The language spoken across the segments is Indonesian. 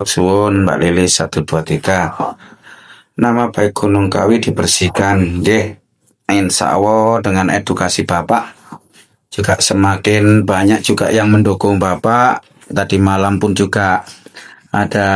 Suwun Mbak Lilis 123. Nama baik Gunung Kawi dibersihkan. Nggih, insya Allah dengan edukasi Bapak juga semakin banyak juga yang mendukung Bapak. Tadi malam pun juga ada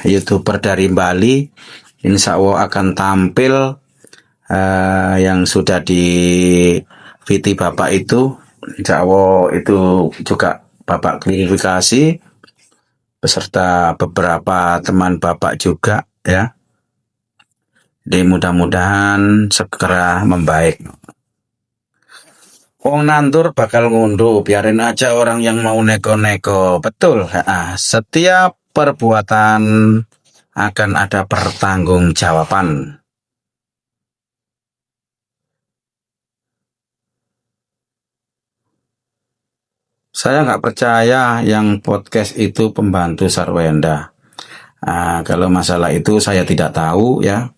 YouTuber dari Bali. Insya Allah akan tampil yang sudah di VT Bapak itu. Insya Allah itu juga Bapak klarifikasi beserta beberapa teman Bapak juga ya. Jadi mudah-mudahan segera membaik. Wong nandur bakal ngunduh, biarin aja orang yang mau neko-neko. Betul. Setiap perbuatan akan ada pertanggungjawaban. Saya nggak percaya yang podcast itu pembantu Sarwenda. Kalau masalah itu saya tidak tahu ya.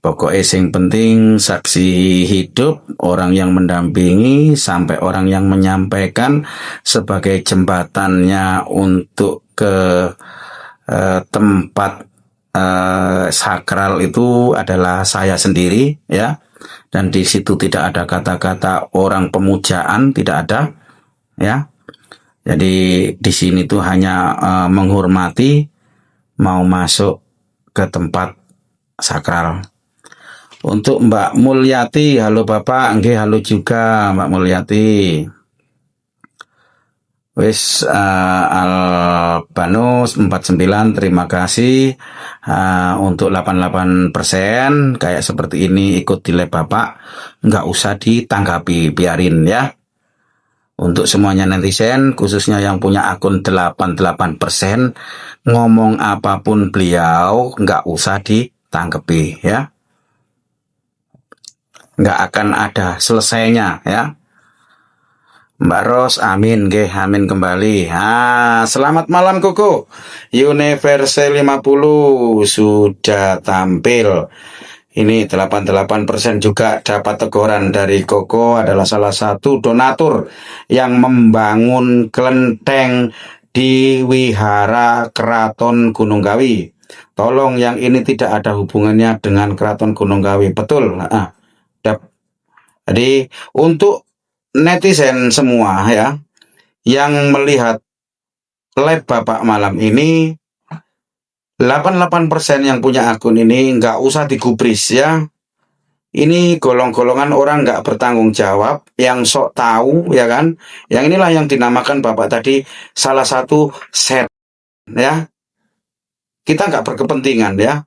Pokoknya yang penting saksi hidup, orang yang mendampingi, sampai orang yang menyampaikan sebagai jembatannya untuk ke tempat sakral itu adalah saya sendiri ya. Dan di situ tidak ada kata-kata orang pemujaan, tidak ada ya. Jadi di sini tuh hanya menghormati, mau masuk ke tempat sakral. Untuk Mbak Mulyati, halo Bapak, nggih halo juga Mbak Mulyati. Wis Albanus 49, terima kasih untuk 88% kayak seperti ini ikut di lab Bapak, nggak usah ditanggapi, biarin ya. Untuk semuanya netizen, khususnya yang punya akun 88%, ngomong apapun beliau nggak usah ditanggapi ya. Nggak akan ada selesainya ya. Mbak Ros, amin, nggih, amin kembali. Selamat malam Koko. Universal 50 sudah tampil. Ini 88% juga dapat teguran dari Koko, adalah salah satu donatur yang membangun kelenteng di Wihara Keraton Gunung Kawi. Tolong yang ini tidak ada hubungannya dengan Keraton Gunung Kawi. Betul. Jadi untuk netizen semua ya yang melihat live Bapak malam ini, 88% yang punya akun ini nggak usah digubris ya. Ini golong-golongan orang nggak bertanggung jawab, yang sok tahu ya kan. Yang inilah yang dinamakan Bapak tadi salah satu set ya. Kita nggak berkepentingan ya.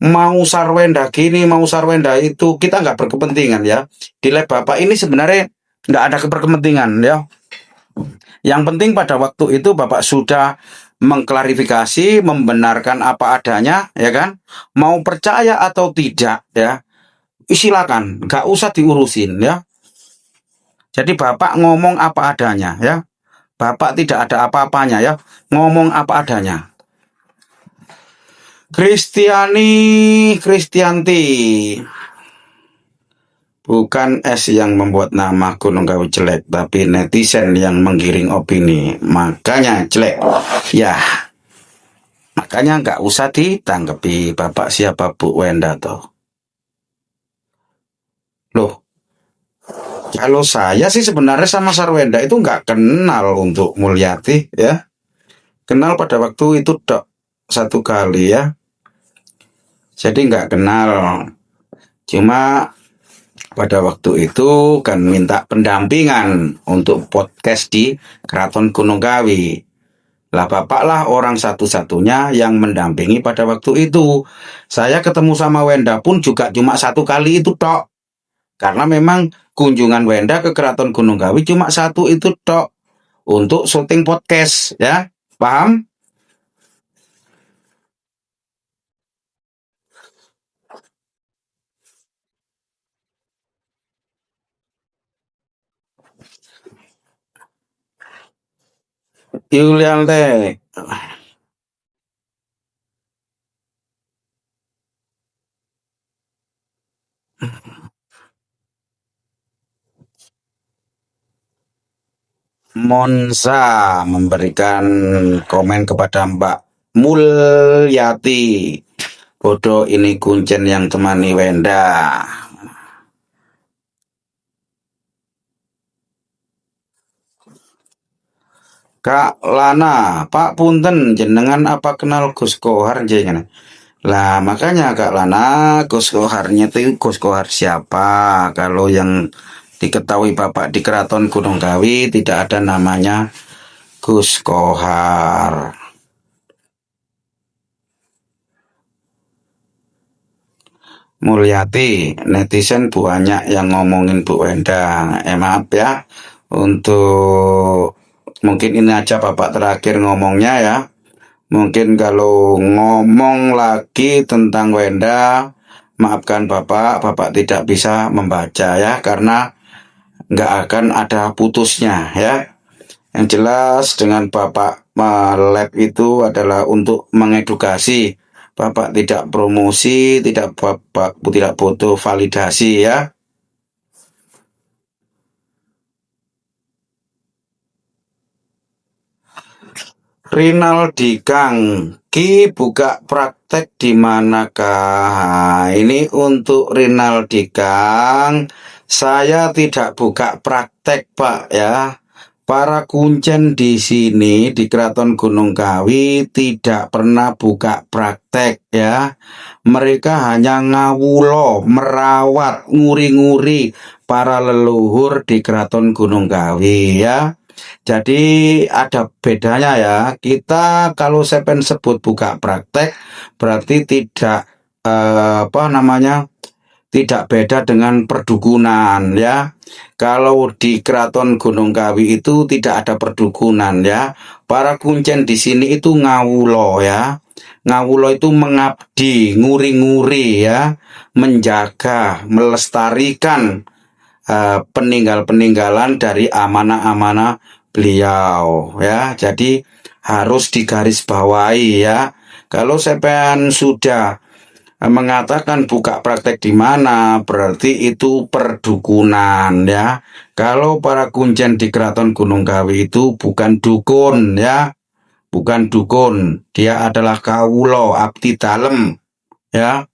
Mau Sarwenda gini, mau Sarwenda itu, kita nggak berkepentingan ya. Di live Bapak ini sebenarnya nggak ada keberkepentingan ya. Yang penting pada waktu itu Bapak sudah mengklarifikasi, membenarkan apa adanya, ya kan? Mau percaya atau tidak, ya, silakan, nggak usah diurusin, ya. Jadi Bapak ngomong apa adanya, ya. Bapak tidak ada apa-apanya, ya. Ngomong apa adanya. Kristianti. Bukan es yang membuat nama Gunung Kawi jelek, tapi netizen yang menggiring opini. Makanya jelek. Ya, makanya nggak usah ditanggapi. Bapak siapa Bu Wenda toh? Loh, kalau saya sih sebenarnya sama Sarwenda itu nggak kenal untuk Mulyati ya. Kenal pada waktu itu satu kali ya. Jadi nggak kenal. Cuma pada waktu itu kan minta pendampingan untuk podcast di Keraton Gunung Kawi. Lah Bapak lah orang satu-satunya yang mendampingi pada waktu itu. Saya ketemu sama Wenda pun juga cuma satu kali itu tok. Karena memang kunjungan Wenda ke Keraton Gunung Kawi cuma satu itu tok. Untuk syuting podcast ya. Paham? Yulian teh. Monza memberikan komen kepada Mbak Mulyati. Bodoh ini kuncen yang temani Wenda. Kak Lana, Pak Punten, jenengan apa kenal Gus Kohar jenengan? Lah makanya Kak Lana, Gus Koharnya itu Gus Kohar siapa? Kalau yang diketahui Bapak di Keraton Gunung Kawi tidak ada namanya Gus Kohar. Mulyati, netizen banyak yang ngomongin Bu Wenda. Maaf ya, untuk mungkin ini aja Bapak terakhir ngomongnya ya. Mungkin kalau ngomong lagi tentang Wenda, maafkan Bapak tidak bisa membaca ya, karena nggak akan ada putusnya ya. Yang jelas dengan Bapak live itu adalah untuk mengedukasi. Bapak tidak promosi, Bapak tidak butuh validasi ya. Rinaldi Kang, Ki buka praktek di manakah? Ini untuk Rinaldi Kang, saya tidak buka praktek Pak ya. Para kuncen di sini di Keraton Gunung Kawi tidak pernah buka praktek ya. Mereka hanya ngawulo, merawat, nguri-nguri para leluhur di Keraton Gunung Kawi ya. Jadi ada bedanya ya. Kita kalau sepen sebut buka praktek berarti tidak tidak beda dengan perdukunan ya. Kalau di Keraton Gunung Kawi itu tidak ada perdukunan ya. Para kuncen di sini itu ngawulo ya. Ngawulo itu mengabdi, nguri-nguri ya, menjaga, melestarikan peninggalan dari amanah-amanah beliau ya. Jadi harus digarisbawahi ya. Kalau sepen sudah mengatakan buka praktek di mana, berarti itu perdukunan ya. Kalau para kuncen di Keraton Gunung Kawi itu bukan dukun ya, bukan dukun, dia adalah kawulo abdi dalem ya.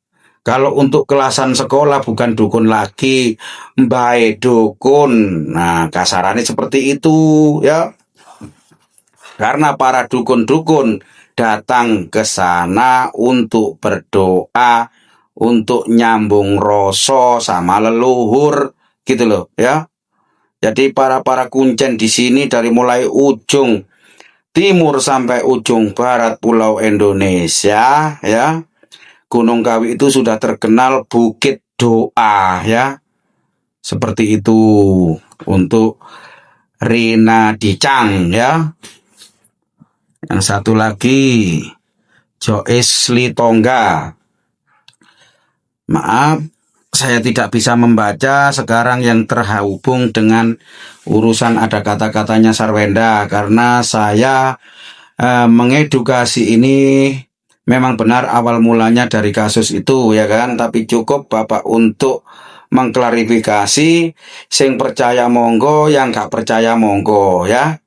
Kalau untuk kelasan sekolah bukan dukun lagi, mbae dukun. Nah, kasarannya seperti itu ya. Karena para dukun-dukun datang ke sana untuk berdoa, untuk nyambung rasa sama leluhur, gitu loh ya. Jadi para kuncen di sini dari mulai ujung timur sampai ujung barat pulau Indonesia ya. Gunung Kawi itu sudah terkenal bukit doa ya. Seperti itu untuk Rina Dicang ya. Yang satu lagi Joyce Litongga. Maaf, saya tidak bisa membaca sekarang yang terhubung dengan urusan ada kata-katanya Sarwenda, karena saya mengedukasi ini memang benar awal mulanya dari kasus itu ya kan, tapi cukup Bapak untuk mengklarifikasi, sing percaya monggo, yang gak percaya monggo ya.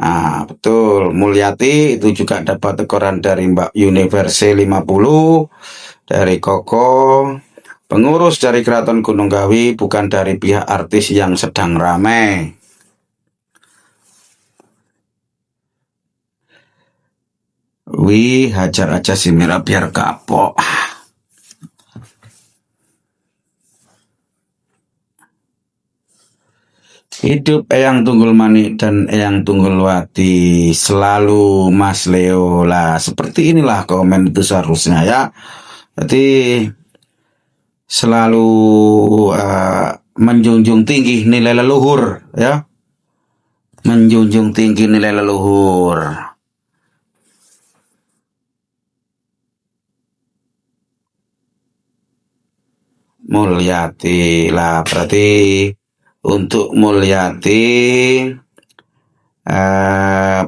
Nah, betul. Mulyati itu juga dapat teguran dari Mbak Universe 50, dari Koko, pengurus dari Keraton Gunung Kawi, bukan dari pihak artis yang sedang ramai. Wih, hajar aja si Mira biar kapok. Hidup Eyang Tunggul Manik dan Eyang Tunggul Wati, selalu Mas Leo lah. Seperti inilah komen itu seharusnya ya. Jadi selalu menjunjung tinggi nilai leluhur ya. Menjunjung tinggi nilai leluhur. Mulyati lah, berarti untuk Mulyati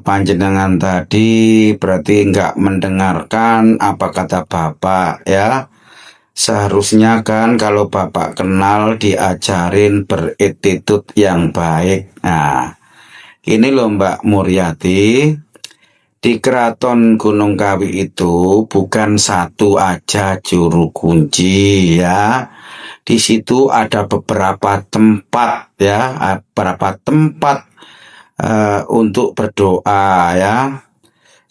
panjenengan tadi berarti nggak mendengarkan apa kata Bapak ya. Seharusnya kan kalau Bapak kenal diajarin beretitut yang baik. Nah, Ini loh Mbak Muryati, di Keraton Gunung Kawi itu bukan satu aja juru kunci ya. Di situ ada beberapa tempat ya, beberapa tempat untuk berdoa ya.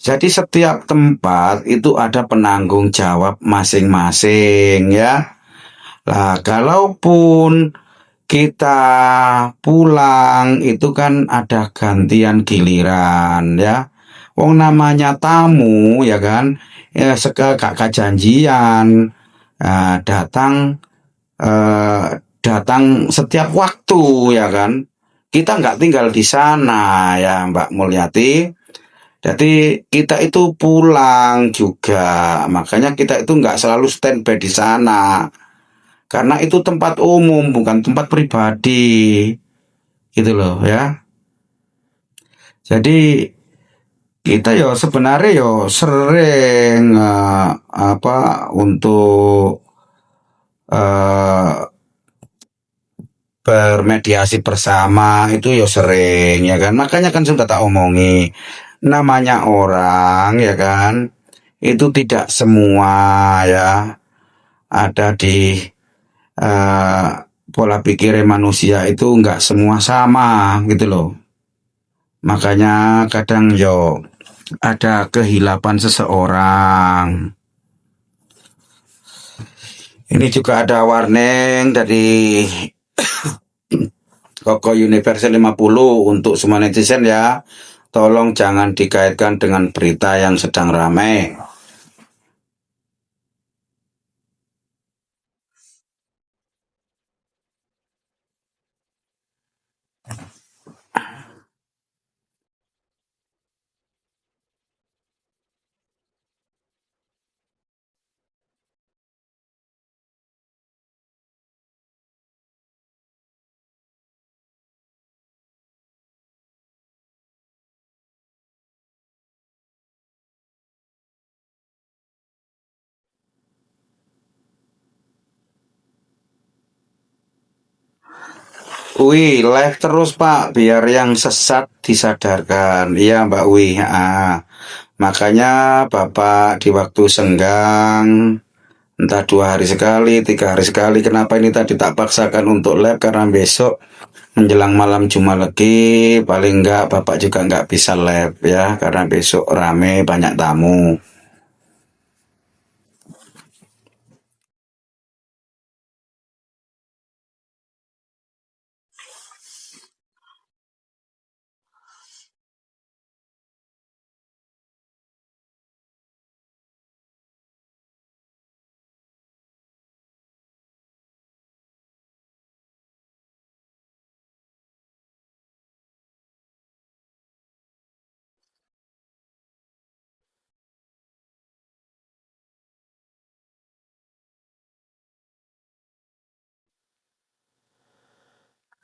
Jadi setiap tempat itu ada penanggung jawab masing-masing ya. Nah, kalaupun kita pulang itu kan ada gantian giliran ya. Wong namanya tamu ya kan, ya gak janjian, datang eh, datang setiap waktu ya kan. Kita nggak tinggal di sana ya Mbak Mulyati. Jadi kita itu pulang juga, makanya kita itu nggak selalu standby di sana, karena itu tempat umum bukan tempat pribadi, gitu loh ya. Jadi kita yo sebenarnya yo sering apa untuk eh, bermediasi bersama itu yo sering ya kan. Makanya kan sudah tak omongi, namanya orang ya kan itu tidak semua ya ada di eh, pola pikir manusia itu nggak semua sama gitu loh. Makanya kadang yo ada kehilapan seseorang. Ini juga ada warning dari Koko Universal 50 untuk semua netizen ya. Tolong jangan dikaitkan dengan berita yang sedang ramai. Wih, live terus Pak, biar yang sesat disadarkan. Iya Mbak Wih. Makanya Bapak di waktu senggang, entah 2 hari sekali, 3 hari sekali. Kenapa ini tadi tak paksakan untuk live? Karena besok menjelang malam Jumat lagi, paling enggak Bapak juga enggak bisa live ya, karena besok rame banyak tamu.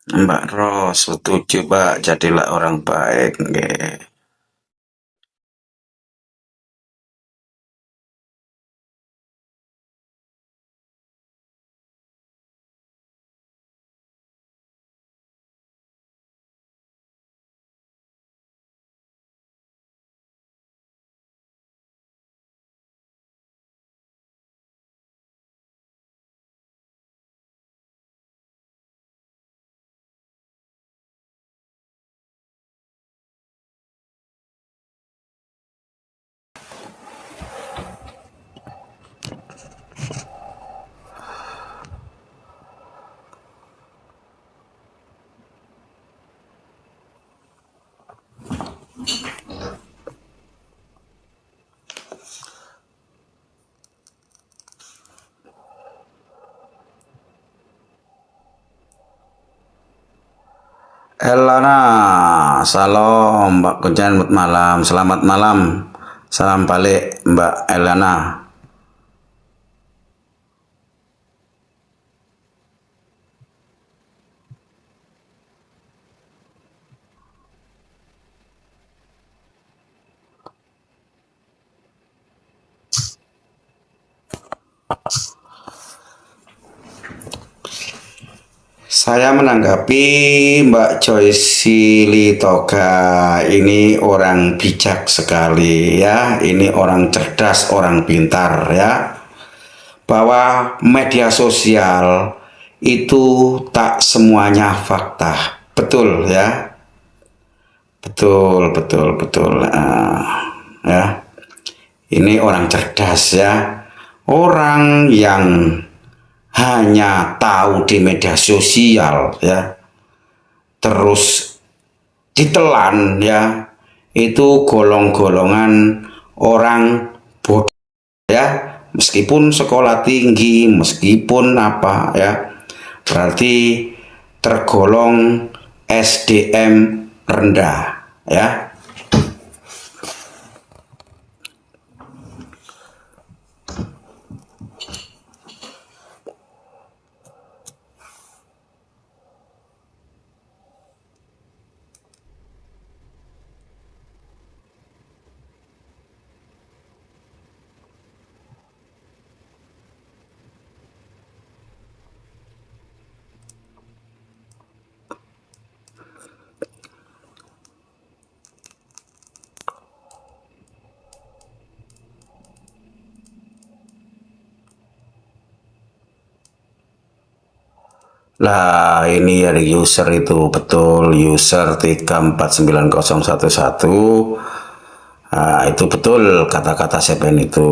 Mbak Ros, setuju Pak, jadilah orang baik. Nggih. Elana, salam Mbak Kuncen, malam. Selamat malam. Salam balik Mbak Elana. Saya menanggapi Mbak Joyce Litoga ini orang bijak sekali ya, ini orang cerdas, orang pintar ya, bahwa media sosial itu tak semuanya fakta, betul ya, betul betul betul. Ya, ini orang cerdas ya, orang yang hanya tahu di media sosial ya, terus ditelan ya, itu golong-golongan orang bodoh ya, meskipun sekolah tinggi, meskipun apa ya, berarti tergolong SDM rendah ya. Lah ini dari user itu betul, user 349011. Nah, itu betul kata-kata Seven itu.